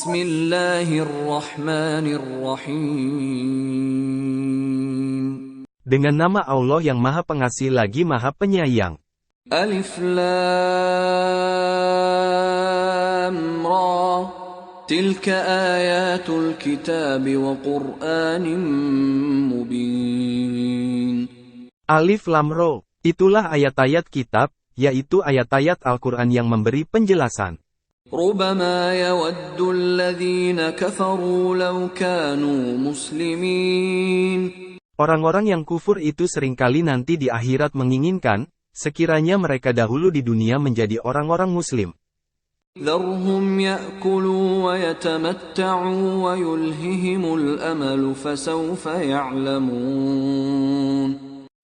Bismillahirrahmanirrahim. Dengan nama Allah yang Maha Pengasih lagi Maha Penyayang. Alif Lam Ra. Tilka ayatul kitab wa Qur'anin mubin. Alif Lam Ra. Itulah ayat-ayat kitab, yaitu ayat-ayat Al-Quran yang memberi penjelasan. ربما يود الذين كفروا لو كانوا مسلمين. Orang-orang yang kufur itu seringkali nanti di akhirat menginginkan, sekiranya mereka dahulu di dunia menjadi orang-orang muslim. ذرهم يأكلوا ويتمتعوا ويلههم الأمل فسوف يعلمون.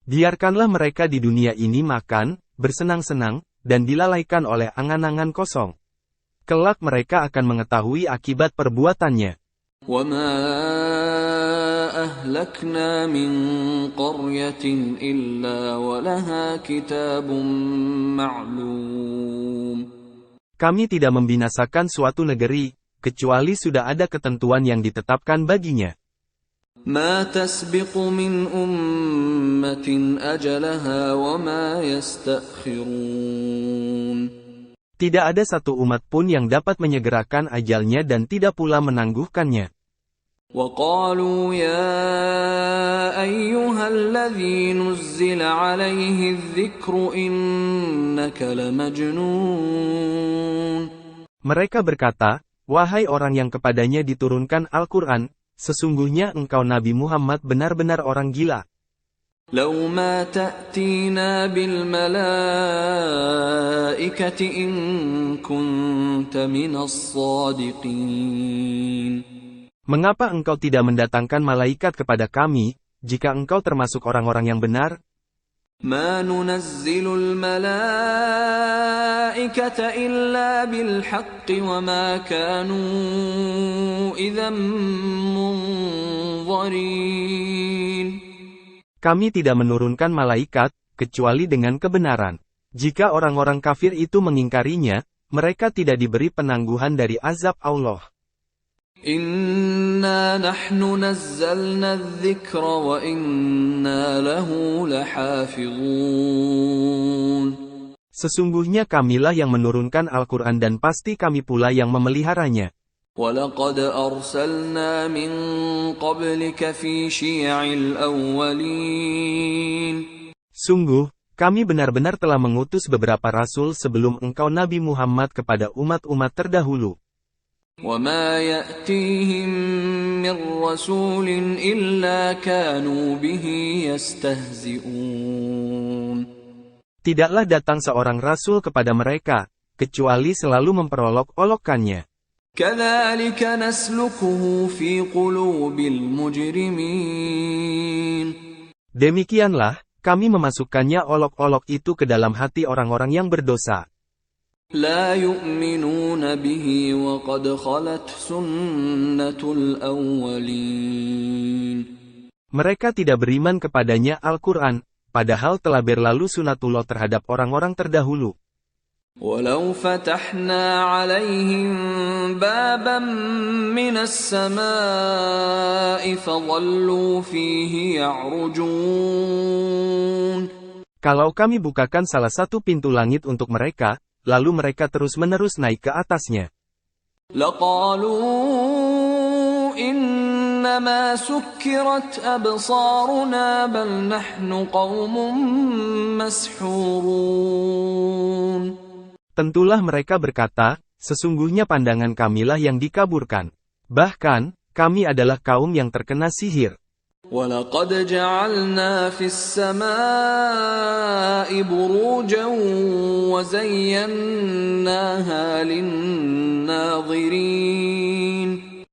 Biarkanlah mereka di dunia ini makan, bersenang-senang, dan dilalaikan oleh angan-angan kosong. Kelak mereka akan mengetahui akibat perbuatannya. وَمَا أَهْلَكْنَا مِنْ قَرْيَةٍ إِلَّا وَلَهَا كِتَابٌ مَعْلُومٌ. Kami tidak membinasakan suatu negeri, kecuali sudah ada ketentuan yang ditetapkan baginya. مَا تَسْبِقُ مِنْ أُمَّةٍ أَجَلَهَا وَمَا يَسْتَأْخِرُونَ. Tidak ada satu umat pun yang dapat menyegerakan ajalnya dan tidak pula menangguhkannya. وَقَالُوا يَا أَيُّهَا الَّذِي نُزِّلَ عَلَيْهِ الذِّكْرُ إِنَّكَ لَمَجْنُونَ. Mereka berkata, wahai orang yang kepadanya diturunkan Al-Quran, sesungguhnya engkau Nabi Muhammad benar-benar orang gila. لَوْ مَا تَأْتِينَا بِالْمَلَائِكَةِ إِن كُنتَ مِنَ الصَّادِقِينَ. Mengapa engkau tidak mendatangkan malaikat kepada kami, jika engkau termasuk orang-orang yang benar? مَا نُنَزِّلُ الْمَلَائِكَةَ إِلَّا بِالْحَقِّ وَمَا كَانُوا إِذًا مُنظَرِينَ. Kami tidak menurunkan malaikat, kecuali dengan kebenaran. Jika orang-orang kafir itu mengingkarinya, mereka tidak diberi penangguhan dari azab Allah. Inna nahnu nazzalna adh-dhikra wa inna lahu lahafizun. Sesungguhnya kamilah yang menurunkan Al-Quran dan pasti kami pula yang memeliharanya. وَلَقَدْ أَرْسَلْنَا مِنْ قَبْلِكَ فِي شِيَعِ الْأَوَّلِينَ. Sungguh, kami benar-benar telah mengutus beberapa rasul sebelum engkau Nabi Muhammad kepada umat-umat terdahulu. وَمَا يَأْتِيهِمْ مِنْ رَسُولٍ إِلَّا كَانُوا بِهِ يَسْتَهْزِئُونَ. Tidaklah datang seorang rasul kepada mereka, kecuali selalu memperolok-olokkannya. كَذَلِكَ نَسْلُكُهُ فِي قُلُوبِ الْمُجْرِمِينَ. Demikianlah, kami memasukkannya olok-olok itu ke dalam hati orang-orang yang berdosa. لَا يُؤْمِنُونَ بِهِ وَقَدْ خَلَتْ سُنَّةُ الْأَوَّلِينَ. Mereka tidak beriman kepadanya Al-Quran, padahal telah berlalu sunatullah terhadap orang-orang terdahulu. وَلَوْ فَتَحْنَا عَلَيْهِمْ بَابًا مِنَ السَّمَاءِ فَظَلُّوا فِيهِ يَعْرُجُونَ. Kalau kami bukakan salah satu pintu langit untuk mereka, lalu mereka terus-menerus naik ke atasnya. لَقَالُوا إِنَّمَا سُكِّرَتْ أَبْصَارُنَا بَلْ نَحْنُ قَوْمٌ مَسْحُورُونَ. Tentulah mereka berkata, sesungguhnya pandangan kamilah yang dikaburkan. Bahkan, kami adalah kaum yang terkena sihir. وَلَقَدْ جَعَلْنَا فِي السَّمَاءِ بُرُوجًا وَزَيَّنَّاهَا لِلنَّاظِرِينَ.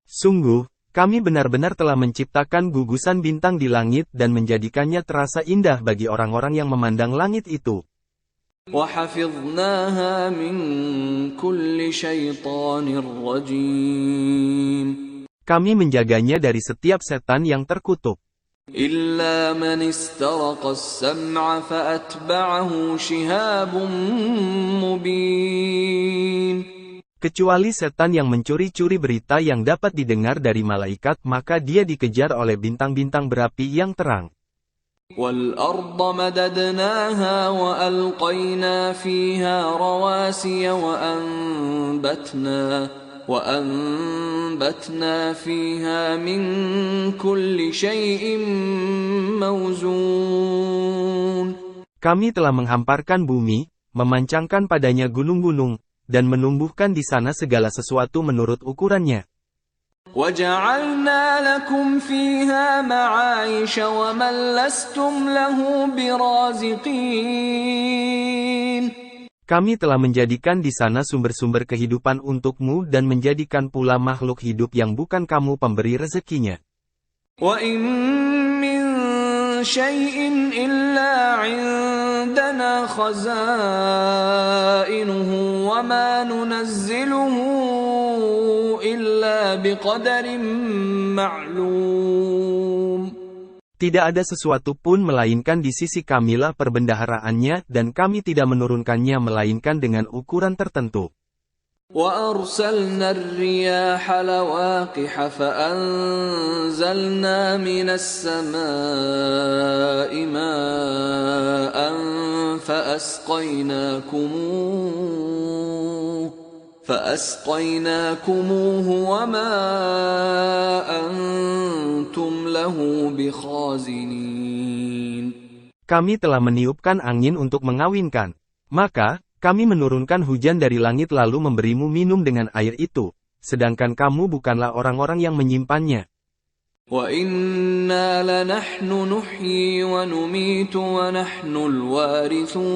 Sungguh, kami benar-benar telah menciptakan gugusan bintang di langit dan menjadikannya terasa indah bagi orang-orang yang memandang langit itu. وَحَفِظْنَاهَا مِنْ كُلِّ شَيْطَانٍ رَجِيمٍ. Kami menjaganya dari setiap setan yang terkutuk. إِلَّا مَنِ اسْتَرَقَ السَّمْعَ فَأَتْبَعَهُ شِهَابٌ مُبِينٌ. Kecuali setan yang mencuri-curi berita yang dapat didengar dari malaikat, maka dia dikejar oleh bintang-bintang berapi yang terang. وَالْأَرْضَ مَدَدْنَاهَا وَأَلْقَيْنَا فِيهَا رَوَاسِيَ وَأَنبَتْنَا فِيهَا مِنْ كُلِّ شَيْءٍ مَوْزُونٍ. Kami telah menghamparkan bumi, memancangkan padanya gunung-gunung, dan menumbuhkan di sana segala sesuatu menurut ukurannya. وَجَعَلْنَا لَكُمْ فِيهَا مَعَايِشَ وَمَنْ لَسْتُمْ لَهُ بِرَازِقِينَ. Kami telah menjadikan di sana sumber-sumber kehidupan untukmu dan menjadikan pula makhluk hidup yang bukan kamu pemberi rezekinya. وَإِن مِّن شَيْءٍ إِلَّا عِندَنَا خَزَائِنُهُ وَمَا نُنَزِّلُهُ إِلَّا بِقَدَرٍ مَّعْلُومٍ. Tidak ada sesuatu pun melainkan di sisi kamilah perbendaharaannya, dan kami tidak menurunkannya melainkan dengan ukuran tertentu. وَأَرْسَلْنَا الرِّيَاحَ لَوَاقِحَ فَأَنزَلْنَا مِنَ السَّمَاءِ مَاءً فَأَسْقَيْنَاكُمُوهُ وَمَا أَنْتُمْ لَهُ بِخَازِنِينَ. Kami telah meniupkan angin untuk mengawinkan. Maka, kami menurunkan hujan dari langit lalu memberimu minum dengan air itu, sedangkan kamu bukanlah orang-orang yang menyimpannya. وَإِنَّا لَنَحْنُ نُحْيِي وَنُمِيتُ وَنَحْنُ الْوَارِثُونَ.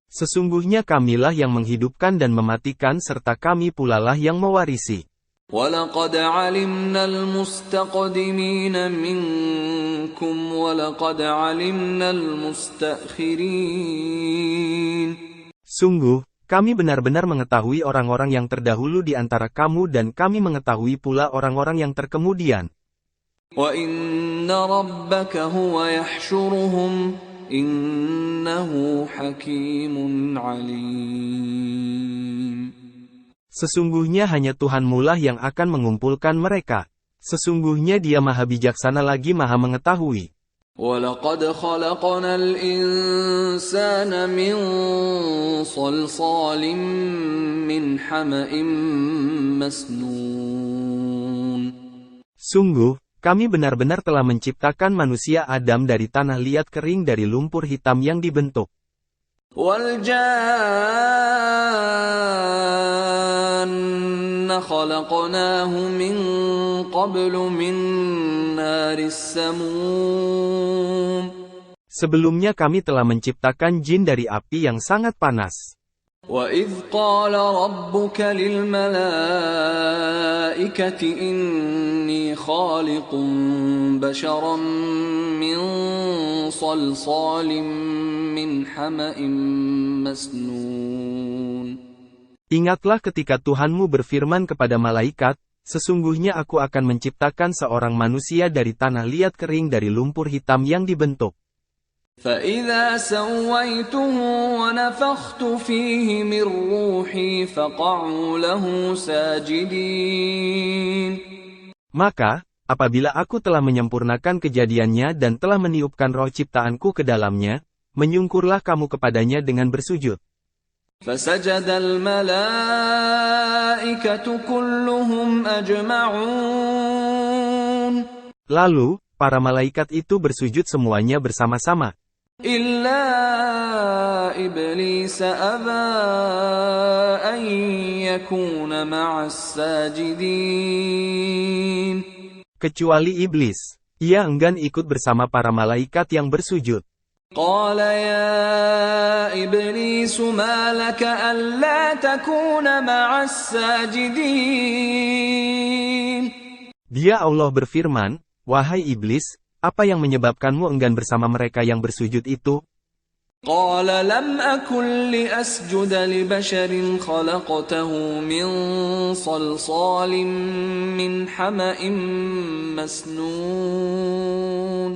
Sesungguhnya kamilah yang menghidupkan dan mematikan serta kami pulalah yang mewarisi. وَلَقَدْ عَلِمْنَا الْمُسْتَقْدِمِينَ مِنْكُمْ وَلَقَدْ عَلِمْنَا الْمُسْتَأْخِرِينَ. Sungguh, kami benar-benar mengetahui orang-orang yang terdahulu di antara kamu dan kami mengetahui pula orang-orang yang terkemudian. وَإِنَّ رَبَّكَ هُوَ يَحْشُرُهُمْ إِنَّهُ حَكِيمٌ عَلِيمٌ. Sesungguhnya hanya Tuhanmu-lah yang akan mengumpulkan mereka. Sesungguhnya Dia Maha Bijaksana lagi Maha Mengetahui. وَلَقَدْ خَلَقْنَا الْإِنسَانَ مِنْ صَلْصَالٍ مِنْ حَمَإٍ مَسْنُونٍ. Sungguh, kami benar-benar telah menciptakan manusia Adam dari tanah liat kering dari lumpur hitam yang dibentuk. وَالْجَانَّ خَلَقْنَاهُ مِنْ قَبْلُ مِنْ نَارِ السَّمُومِ. Sebelumnya kami telah menciptakan jin dari api yang sangat panas. وَإِذْ قَالَ رَبُّكَ لِلْمَلَائِكَةِ إِنِّي خَالِقٌ بَشَرًا مِّن صَلْصَالٍ مِّنْ حَمَإٍ مَسْنُونٍ. Ingatlah ketika Tuhanmu berfirman kepada malaikat, sesungguhnya aku akan menciptakan seorang manusia dari tanah liat kering dari lumpur hitam yang dibentuk. فَإِذَا سَوَّيْتُهُ وَنَفَخْتُ فِيهِ مِنْ رُوحِي فَقَعُوا لَهُ سَاجِدِينَ. Maka, apabila aku telah menyempurnakan kejadiannya dan telah meniupkan roh ciptaanku ke dalamnya, menyungkurlah kamu kepadanya dengan bersujud. فَسَجَدَ الْمَلَائِكَةُ كُلُّهُمْ أَجْمَعُونَ. Lalu, para malaikat itu bersujud semuanya bersama-sama. إِلَّا إِبْلِيسَ أَبَى أَن يَكُونَ مَعَ السَّاجِدِينَ. Kecuali iblis. Ia enggan ikut bersama para malaikat yang bersujud. قَالَ يَا إِبْلِيسُ مَا لَكَ أَلَّا تَكُونَ مَعَ السَّاجِدِينَ. Dia Allah berfirman, "Wahai iblis, apa yang menyebabkanmu enggan bersama mereka yang bersujud itu?" قَالَ لَمْ أَكُنْ لِأَسْجُدَ لِبَشَرٍ خَلَقْتَهُ مِنْ صَلْصَالٍ مِنْ حَمَإٍ مَسْنُونٍ.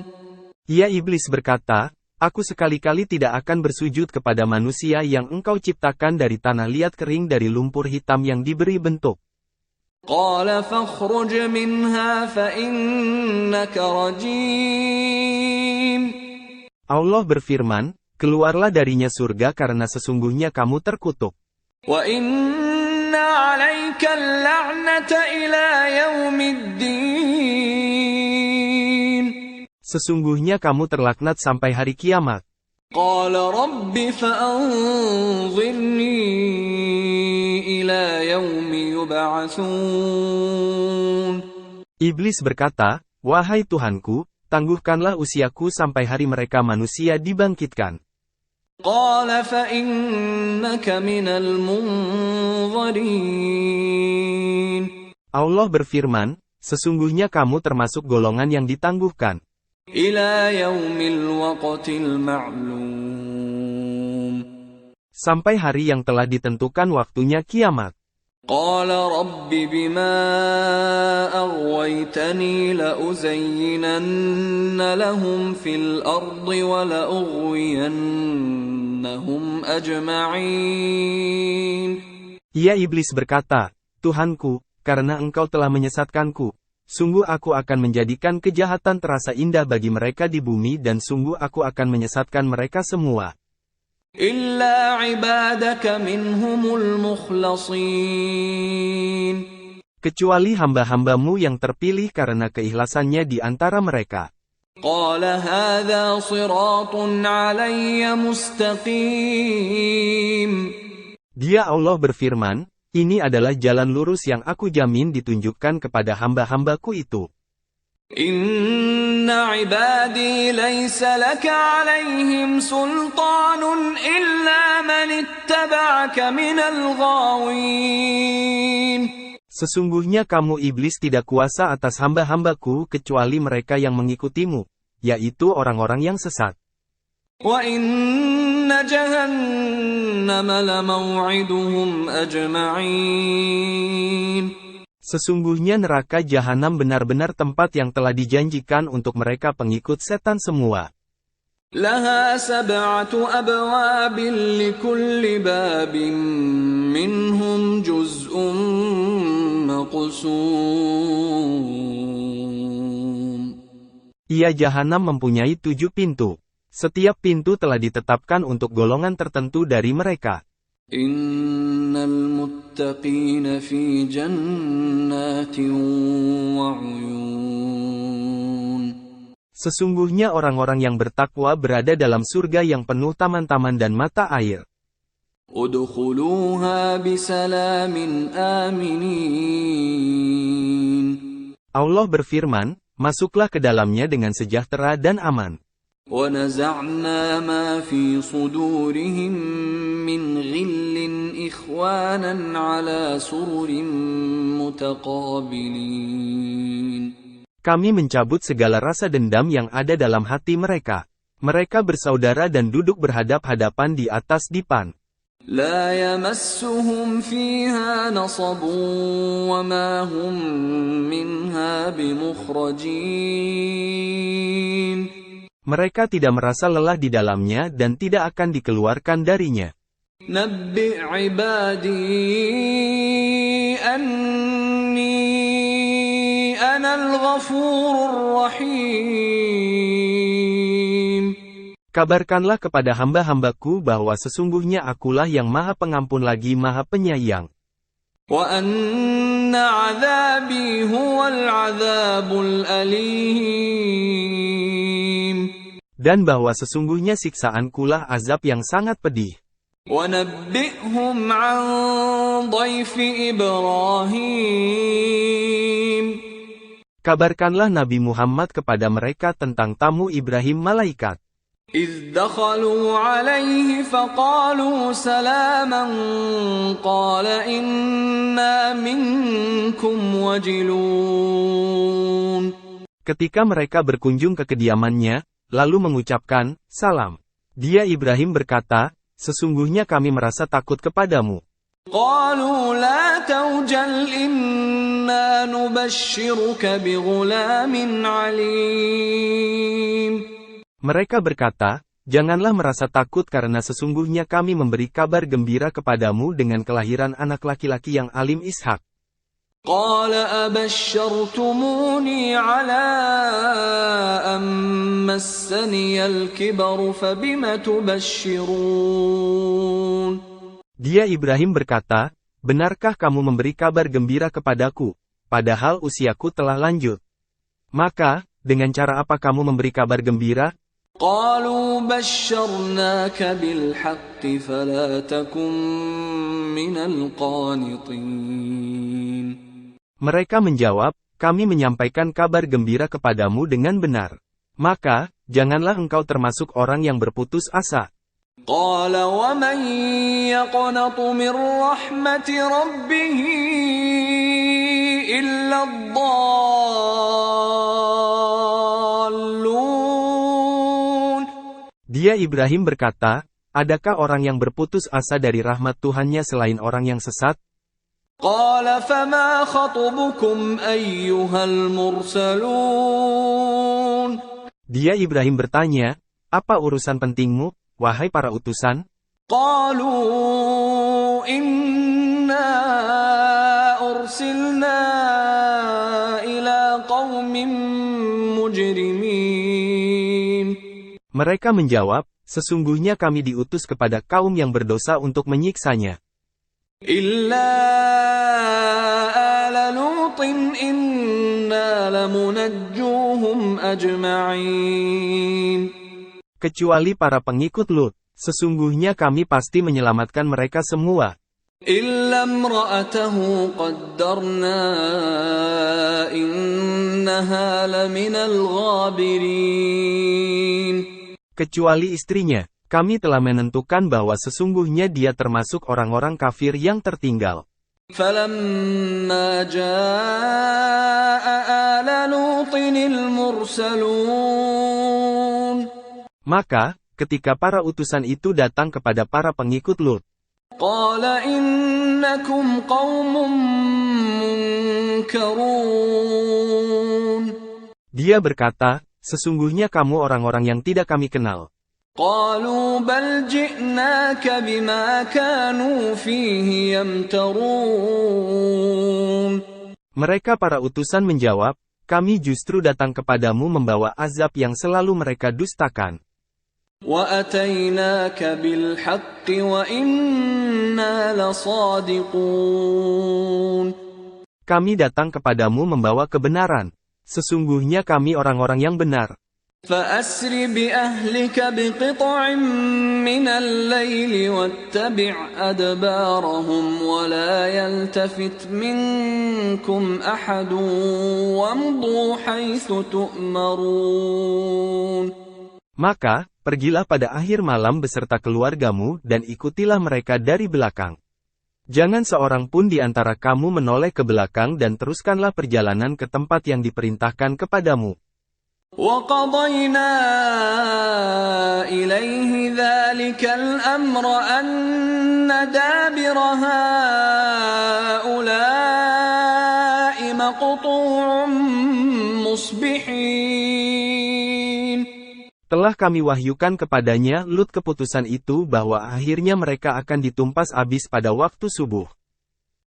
Ia iblis berkata, Aku sekali-kali tidak akan bersujud kepada manusia yang engkau ciptakan dari tanah liat kering dari lumpur hitam yang diberi bentuk. قال فاخرج منها فإنك رجيم. Allah berfirman, keluarlah darinya surga karena sesungguhnya kamu terkutuk. وَإِنَّ عَلَيْكَ اللَّعْنَةَ إِلَى يَوْمِ الدِّينِ. Sesungguhnya kamu terlaknat sampai hari kiamat. قَالَ رَبِّ فَأَنظِرْنِي إِلَى يَوْمِ يُبْعَثُونَ. Iblis berkata, wahai Tuhanku, tangguhkanlah usiaku sampai hari mereka manusia dibangkitkan. قَالَ فَإِنَّكَ مِنَ الْمُنظَرِينَ. Allah berfirman, sesungguhnya kamu termasuk golongan yang ditangguhkan. إِلَى يَوْمِ الْوَقْتِ الْمَعْلُومِ. Sampai hari yang telah ditentukan waktunya kiamat. قَالَ رَبِّ بِمَا أَغْوَيْتَنِي لَأُزَيِّنَنَّ لَهُمْ فِي الْأَرْضِ وَلَأُغْوِيَنَّهُمْ أَجْمَعِينَ. Ia iblis berkata, Tuhanku, karena engkau telah menyesatkanku, sungguh aku akan menjadikan kejahatan terasa indah bagi mereka di bumi dan sungguh aku akan menyesatkan mereka semua. إِلَّا عِبَادَكَ مِنْهُمُ الْمُخْلَصِينَ. Kecuali hamba-hambamu yang terpilih karena keikhlasannya di antara mereka. قَالَ هَذَا صِرَاطٌ عَلَيَّ مُسْتَقِيمٌ. Dia Allah berfirman, ini adalah jalan lurus yang aku jamin ditunjukkan kepada hamba-hambaku itu. إِنَّ عِبَادِي لَيْسَ لَكَ عَلَيْهِمْ سُلْطَانٌ إِلَّا مَنِ اتَّبَعَكَ مِنَ الْغَاوِينَ. Sesungguhnya kamu iblis tidak kuasa atas hamba-hambaku kecuali mereka yang mengikutimu, yaitu orang-orang yang sesat. وَإِنَّ جَهَنَّمَ لَمَوْعِدُهُمْ أَجْمَعِينَ. Sesungguhnya neraka jahanam benar-benar tempat yang telah dijanjikan untuk mereka pengikut setan semua. لَهَا 7 أَبْوَابٍ لِكُلِّ بَابٍ مِّنْهُمْ جُزْءٌ مَّقْسُومٌ. Ia jahanam mempunyai 7 pintu. Setiap pintu telah ditetapkan untuk golongan tertentu dari mereka. Innal muttaqina fi jannatin wa 'uyun. Sesungguhnya orang-orang yang bertakwa berada dalam surga yang penuh taman-taman dan mata air. Udkhuluha bisalamin aminin. Allah berfirman, masuklah ke dalamnya dengan sejahtera dan aman. وَنَزَعْنَا مَا فِي صُدُورِهِم مِّنْ غِلٍّ إِخْوَانًا عَلَى سُرُرٍ مُتَقَابِلِينَ. Kami mencabut segala rasa dendam yang ada dalam hati mereka. Mereka bersaudara dan duduk berhadap-hadapan di atas dipan. لَا يَمَسُّهُمْ فِيهَا نَصَبٌ وَمَا هُمْ مِنْهَا بِمُخْرَجِينَ. Mereka tidak merasa lelah di dalamnya dan tidak akan dikeluarkan darinya. نَبِّئْ عِبَادِي أَنِّي أَنَا الْغَفُورُ الرَّحِيمُ. Kabarkanlah kepada hamba-hambaku bahwa sesungguhnya akulah yang maha pengampun lagi maha penyayang. وَأَنَّ عَذَابِي هُوَ الْعَذَابُ الْأَلِيمُ. Dan bahwa sesungguhnya siksaankulah azab yang sangat pedih. وَنَبِّئْهُمْ عَنْ ضَيْفِ إِبْرَاهِيمَ. Kabarkanlah Nabi Muhammad kepada mereka tentang tamu Ibrahim malaikat. إِذْ دَخَلُوا عَلَيْهِ فَقَالُوا سَلَامًا قَالَ إِنَّا مِنْكُمْ وَجِلُونَ. Ketika mereka berkunjung ke kediamannya, lalu mengucapkan, salam. Dia Ibrahim berkata, sesungguhnya kami merasa takut kepadamu. قَالُوا لَا تَوْجَلْ إِنَّا نُبَشِّرُكَ بِغُلَامٍ عَلِيمٍ. Mereka berkata, janganlah merasa takut karena sesungguhnya kami memberi kabar gembira kepadamu dengan kelahiran anak laki-laki yang alim Ishak. قال أبشرتموني على أن مسني الكبر فبم تبشرون. Dia Ibrahim berkata, benarkah kamu memberi kabar gembira kepadaku, padahal usiaku telah lanjut? Maka, dengan cara apa kamu memberi kabar gembira? قالوا بشرناك بالحق فلا تكن من القانطين. Mereka menjawab, kami menyampaikan kabar gembira kepadamu dengan benar. Maka, janganlah engkau termasuk orang yang berputus asa. قال ومن يقنط من رحمة ربه إلا الضالون. Dia Ibrahim berkata, adakah orang yang berputus asa dari rahmat Tuhannya selain orang yang sesat? قال فما خطبكم أيها المرسلون. Dia Ibrahim bertanya, apa urusan pentingmu, wahai para utusan? قالوا إنا أرسلنا إلى قوم مجرمين. Mereka menjawab, sesungguhnya kami diutus kepada kaum yang berdosa untuk menyiksanya. إلا آل لوط إنا لمنجوهم أجمعين. Kecuali para pengikut Lut, sesungguhnya kami pasti menyelamatkan mereka semua. إلا امرأته قدرنا إنها لمن الغابرين. Kecuali istrinya, kami telah menentukan bahwa sesungguhnya dia termasuk orang-orang kafir yang tertinggal. فلما جاء آل لوط المرسلون. Maka, ketika para utusan itu datang kepada para pengikut Lut, قال إنكم قوم منكرون. dia berkata, sesungguhnya kamu orang-orang yang tidak kami kenal. قالوا بل جئناك بما كانوا فيه يمترون. Mereka para utusan menjawab, kami justru datang kepadamu membawa azab yang selalu mereka dustakan. وأتيناك بالحق وإنا لصادقون. Kami datang kepadamu membawa kebenaran. Sesungguhnya kami orang-orang yang benar. فأسر بأهلك بقطع من الليل واتبع أدبارهم ولا يلتفت منكم أحد وامضوا حيث تؤمرون. Maka, pergilah pada akhir malam beserta keluargamu dan ikutilah mereka dari belakang. Jangan seorang pun di antara kamu menoleh ke belakang dan teruskanlah perjalanan ke tempat yang diperintahkan kepadamu. وَقَضَيْنَا إِلَيْهِ ذَلِكَ الْأَمْرَ أَنَّ دَابِرَ هَؤُلَاءِ مَقْطُوعٌ مُصْبِحِينَ. Telah kami wahyukan kepadanya Lut keputusan itu bahwa akhirnya mereka akan ditumpas habis pada waktu subuh.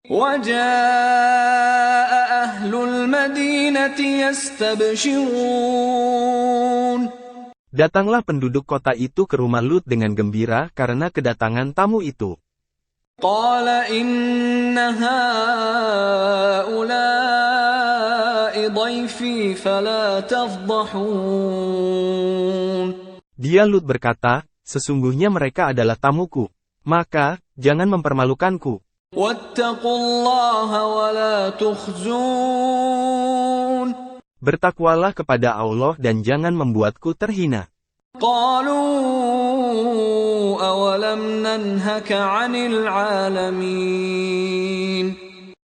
وَجَاءَ أَهْلُ الْمَدِينَةِ يَسْتَبْشِرُونَ. Datanglah penduduk kota itu ke rumah Lut dengan gembira karena kedatangan tamu itu. قَالَ إِنَّ هَؤُلَاءِ ضَيْفِي فَلَا تَفْضَحُونَ. Dia Lut berkata, sesungguhnya mereka adalah tamuku. Maka, jangan mempermalukanku. وَاتَّقُوا اللَّهَ وَلَا تُخْزُونَ. Bertakwalah kepada Allah dan jangan membuatku terhina. قَالُوا أَوَلَمْ نَنْهَكَ عَنِ الْعَالَمِينَ.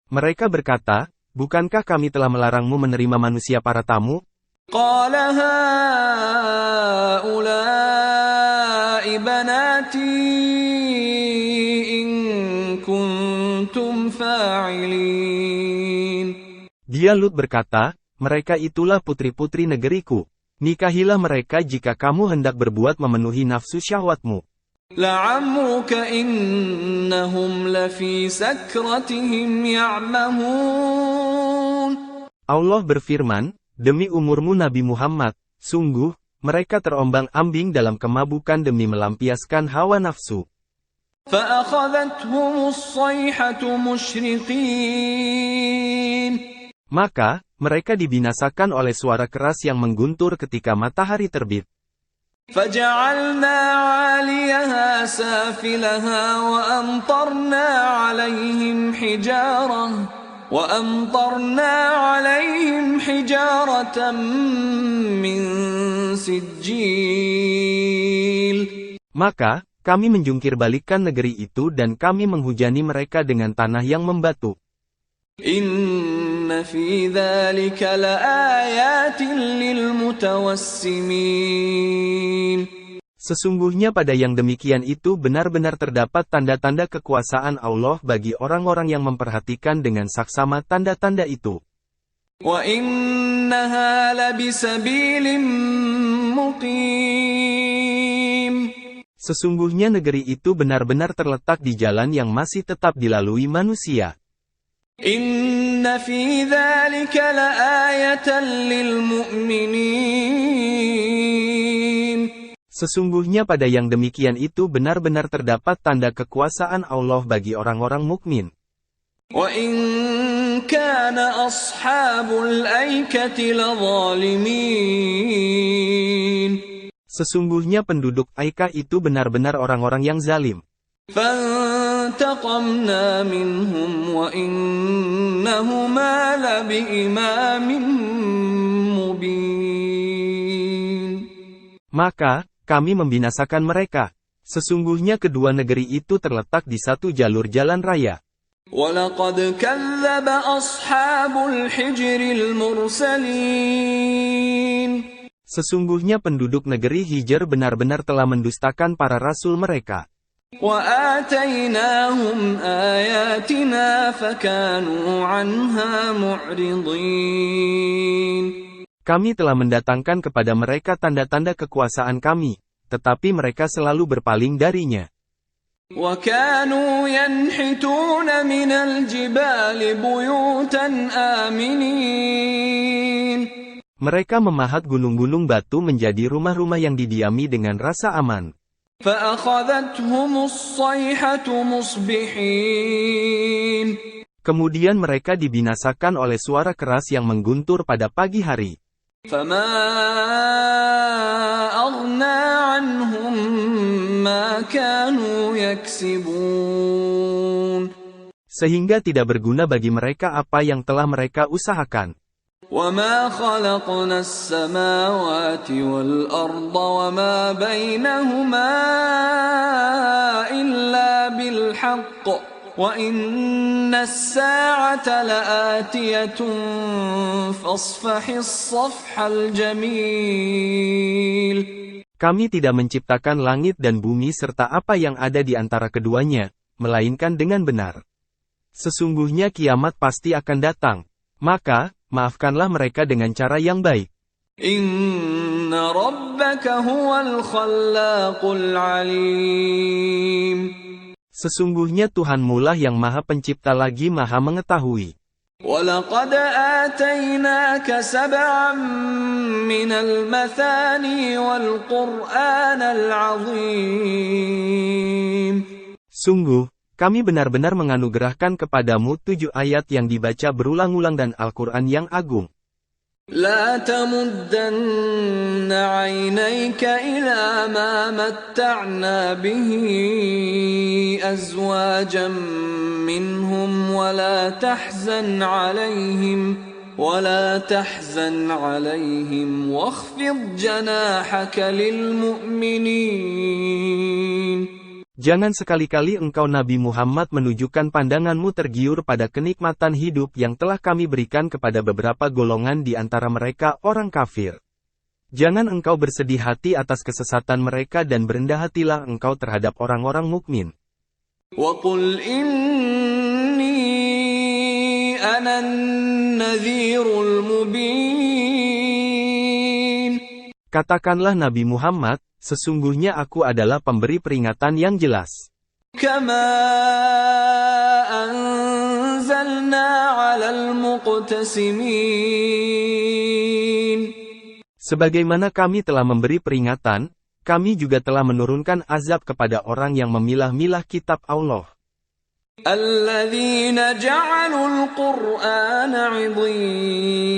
Mereka berkata, bukankah kami telah melarangmu menerima manusia para tamu? قَالَ هَؤُلَاءِ بَنَاتِي إِن كُنتُمْ فَاعِلِينَ. Dia Lut berkata, mereka itulah putri-putri negeriku. Nikahilah mereka jika kamu hendak berbuat memenuhi nafsu syahwatmu. لَعَمْرُكَ إِنَّهُمْ لَفِي سَكْرَتِهِمْ يَعْمَهُونَ. Allah berfirman, demi umurmu Nabi Muhammad, sungguh, mereka terombang-ambing dalam kemabukan demi melampiaskan hawa nafsu. فَأَخَذَتْهُمُ الصَّيْحَةُ مُشْرِقِينَ. Maka, mereka dibinasakan oleh suara keras yang mengguntur ketika matahari terbit. فَجَعَلْنَا عَالِيَهَا سَافِلَهَا وَأَمْطَرْنَا عَلَيْهِمْ حِجَارَةً مِّن سِجِّيلٍ. Maka, kami menjungkir balikkan negeri itu dan kami menghujani mereka dengan tanah yang membatu. إِنَّ فِي ذَلِكَ لَآيَاتٍ لِلْمُتَوَسِّمِينَ. Sesungguhnya pada yang demikian itu benar-benar terdapat tanda-tanda kekuasaan Allah bagi orang-orang yang memperhatikan dengan saksama tanda-tanda itu. وَإِنَّهَا لَبِسَبِيلٍ مُقِيمٍ. Sesungguhnya negeri itu benar-benar terletak di jalan yang masih tetap dilalui manusia. إِنَّ فِي ذَلِكَ لَآيَةً لِلْمُؤْمِنِينَ. Sesungguhnya pada yang demikian itu benar-benar terdapat tanda kekuasaan Allah bagi orang-orang mukmin. وَإِنْ كَانَ أَصْحَابُ الْأَيْكَةِ لَظَالِمِينَ. Sesungguhnya penduduk Aikah itu benar-benar orang-orang yang zalim. فَانْتَقَمْنَا مِنْهُمْ وَإِنَّهُمَا لَبِإِمَامٍ مُبِينٍ. Maka, kami membinasakan mereka. Sesungguhnya kedua negeri itu terletak di satu jalur jalan raya. وَلَقَدْ كَذَّبَ أَصْحَابُ الْحِجْرِ الْمُرْسَلِينَ. Sesungguhnya penduduk negeri Hijr benar-benar telah mendustakan para rasul mereka. وَآتَيْنَاهُمْ آيَاتِنَا فَكَانُوا عَنْهَا مُعْرِضِينَ. Kami telah mendatangkan kepada mereka tanda-tanda kekuasaan kami, tetapi mereka selalu berpaling darinya. وَكَانُوا يَنْحِتُونَ مِنَ الْجِبَالِ بُيُوتًا آمِنِينَ. Mereka memahat gunung-gunung batu menjadi rumah-rumah yang didiami dengan rasa aman. فَأَخَذَتْهُمُ الصَّيْحَةُ مُصْبِحِينَ. Kemudian mereka dibinasakan oleh suara keras yang mengguntur pada pagi hari. فَمَا أَغْنَى عَنْهُمْ مَا كَانُوا يَكْسِبُونَ. Sehingga tidak berguna bagi mereka apa yang telah mereka usahakan. وَمَا خَلَقْنَا السَّمَاوَاتِ وَالْأَرْضَ وَمَا بَيْنَهُمَا إِلَّا بِالْحَقِّ وَإِنَّ السَّاعَةَ لَآتِيَةٌ فَاصْفَحِ الصَّفْحَ الْجَمِيلَ. Kami tidak menciptakan langit dan bumi serta apa yang ada di antara keduanya, melainkan dengan benar. Sesungguhnya kiamat pasti akan datang. Maka, maafkanlah mereka dengan cara yang baik. Inna rabbaka huwal khallaqul alim. Sesungguhnya Tuhanmu lah yang Maha Pencipta lagi Maha Mengetahui. وَلَقَدْ آتَيْنَاكَ سَبْعًا مِنَ الْمَثَانِي وَالْقُرْآنَ الْعَظِيمِ. Sungguh, kami benar-benar menganugerahkan kepadamu 7 ayat yang dibaca berulang-ulang dan Al-Quran yang agung. لا تمدن عينيك إلى ما متعنا به أزواجا منهم ولا تحزن عليهم واخفض جناحك للمؤمنين. Jangan sekali-kali engkau Nabi Muhammad menunjukkan pandanganmu tergiur pada kenikmatan hidup yang telah kami berikan kepada beberapa golongan di antara mereka orang kafir. Jangan engkau bersedih hati atas kesesatan mereka dan berendah hatilah engkau terhadap orang-orang mukmin. وَقُلْ إِنِّي أَنَا النَّذِيرُ الْمُبِينُ. Katakanlah Nabi Muhammad, sesungguhnya aku adalah pemberi peringatan yang jelas. كما أنزلنا على المقتسمين Sebagaimana kami telah memberi peringatan, kami juga telah menurunkan azab kepada orang yang memilah-milah kitab Allah. الذين جعلوا القرآن عضين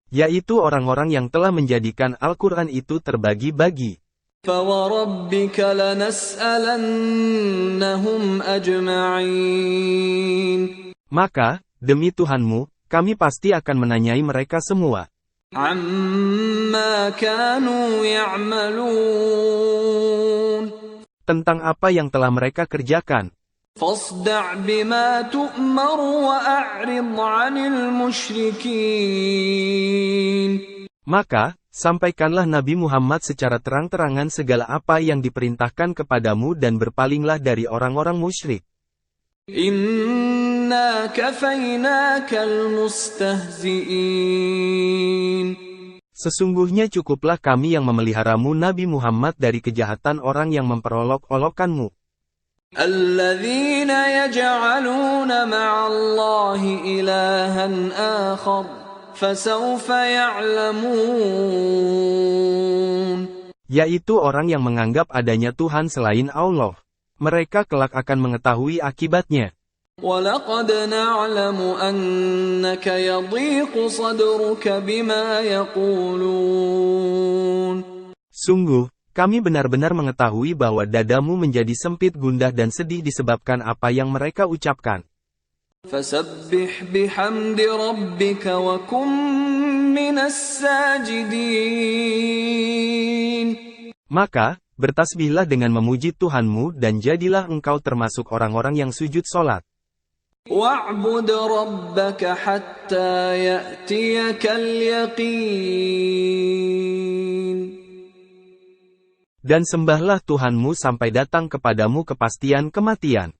Yaitu orang-orang yang telah menjadikan Al-Quran itu terbagi-bagi. فوربك لنسألنهم أجمعين Maka, demi Tuhanmu, kami pasti akan menanyai mereka semua. عما كانوا يعملون Tentang apa yang telah mereka kerjakan. فاصدع بما تؤمر وأعرض عن المشركين Maka, sampaikanlah Nabi Muhammad secara terang-terangan segala apa yang diperintahkan kepadamu dan berpalinglah dari orang-orang musyrik. إنا كفيناك المستهزئين Sesungguhnya cukuplah kami yang memeliharamu Nabi Muhammad dari kejahatan orang yang memperolok-olokkanmu. الذين يجعلون مع الله إلها آخر فسوف يعلمون Yaitu orang yang menganggap adanya Tuhan selain Allah. Mereka kelak akan mengetahui akibatnya. وَلَقَدْ نَعْلَمُ أَنَّكَ يَضِيقُ صَدْرُكَ بِمَا يَقُولُونَ Sungguh, kami benar-benar mengetahui bahwa dadamu menjadi sempit gundah dan sedih disebabkan apa yang mereka ucapkan. فَسَبِّحْ بِحَمْدِ رَبِّكَ وَكُن مِّنَ السَّاجِدِينَ Maka, bertasbihlah dengan memuji Tuhanmu dan jadilah engkau termasuk orang-orang yang sujud solat. وَاعْبُدْ رَبَّكَ حَتَّى يَأْتِيَكَ الْيَقِينُ Dan sembahlah Tuhanmu sampai datang kepadamu kepastian kematian.